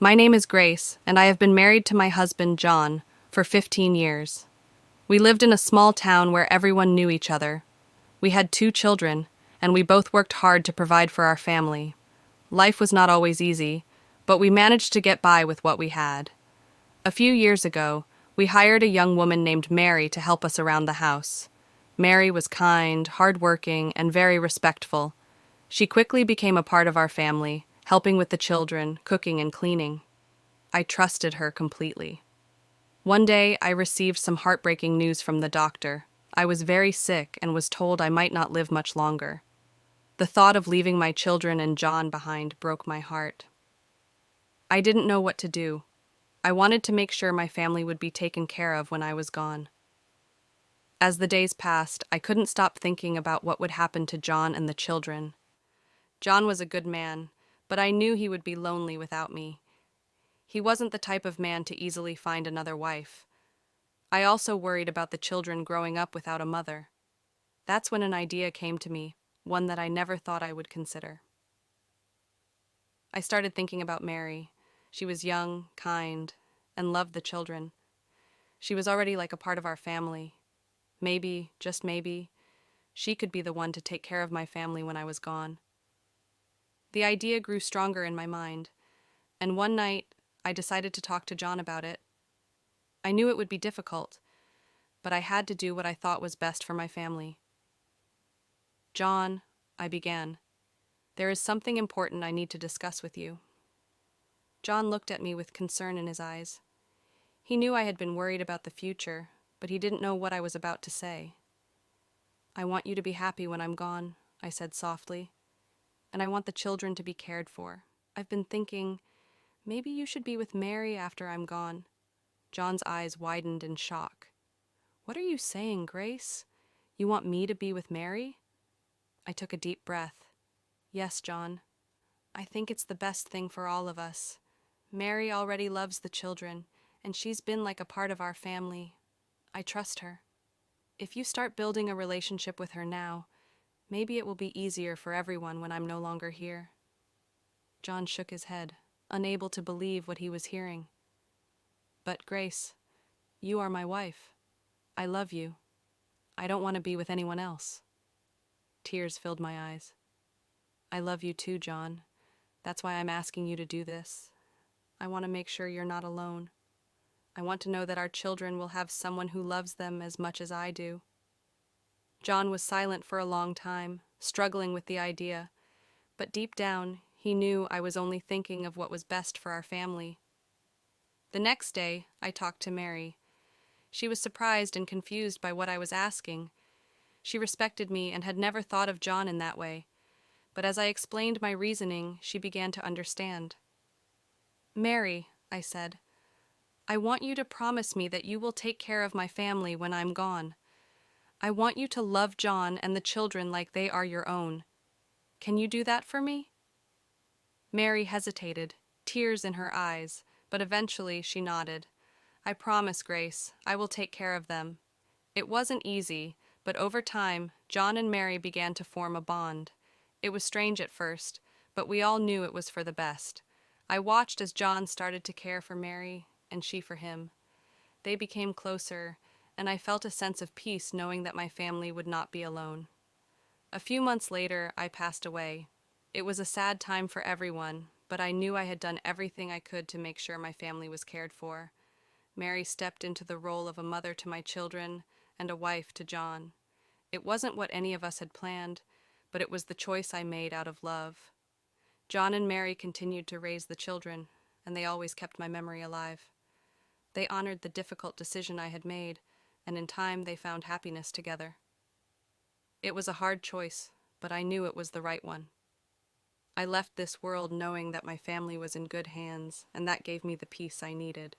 My name is Grace, and I have been married to my husband, John, for 15 years. We lived in a small town where everyone knew each other. We had 2 children, and we both worked hard to provide for our family. Life was not always easy, but we managed to get by with what we had. A few years ago, we hired a young woman named Mary to help us around the house. Mary was kind, hardworking, and very respectful. She quickly became a part of our family, helping with the children, cooking, and cleaning. I trusted her completely. One day, I received some heartbreaking news from the doctor. I was very sick and was told I might not live much longer. The thought of leaving my children and John behind broke my heart. I didn't know what to do. I wanted to make sure my family would be taken care of when I was gone. As the days passed, I couldn't stop thinking about what would happen to John and the children. John was a good man, but I knew he would be lonely without me. He wasn't the type of man to easily find another wife. I also worried about the children growing up without a mother. That's when an idea came to me, one that I never thought I would consider. I started thinking about Mary. She was young, kind, and loved the children. She was already like a part of our family. Maybe, just maybe, she could be the one to take care of my family when I was gone. The idea grew stronger in my mind, and one night I decided to talk to John about it. I knew it would be difficult, but I had to do what I thought was best for my family. "John," I began, "there is something important I need to discuss with you." John looked at me with concern in his eyes. He knew I had been worried about the future, but he didn't know what I was about to say. "I want you to be happy when I'm gone," I said softly, "and I want the children to be cared for. I've been thinking, maybe you should be with Mary after I'm gone." John's eyes widened in shock. "What are you saying, Grace? You want me to be with Mary?" I took a deep breath. "Yes, John. I think it's the best thing for all of us. Mary already loves the children, and she's been like a part of our family. I trust her. If you start building a relationship with her now, maybe it will be easier for everyone when I'm no longer here." John shook his head, unable to believe what he was hearing. "But Grace, you are my wife. I love you. I don't want to be with anyone else." Tears filled my eyes. "I love you too, John. That's why I'm asking you to do this. I want to make sure you're not alone. I want to know that our children will have someone who loves them as much as I do." John was silent for a long time, struggling with the idea, but deep down, he knew I was only thinking of what was best for our family. The next day, I talked to Mary. She was surprised and confused by what I was asking. She respected me and had never thought of John in that way, but as I explained my reasoning, she began to understand. "Mary," I said, "I want you to promise me that you will take care of my family when I'm gone. I want you to love John and the children like they are your own. Can you do that for me?" Mary hesitated, tears in her eyes, but eventually she nodded. "I promise, Grace, I will take care of them." It wasn't easy, but over time, John and Mary began to form a bond. It was strange at first, but we all knew it was for the best. I watched as John started to care for Mary, and she for him. They became closer, and I felt a sense of peace knowing that my family would not be alone. A few months later, I passed away. It was a sad time for everyone, but I knew I had done everything I could to make sure my family was cared for. Mary stepped into the role of a mother to my children and a wife to John. It wasn't what any of us had planned, but it was the choice I made out of love. John and Mary continued to raise the children, and they always kept my memory alive. They honored the difficult decision I had made, and in time they found happiness together. It was a hard choice, but I knew it was the right one. I left this world knowing that my family was in good hands, and that gave me the peace I needed.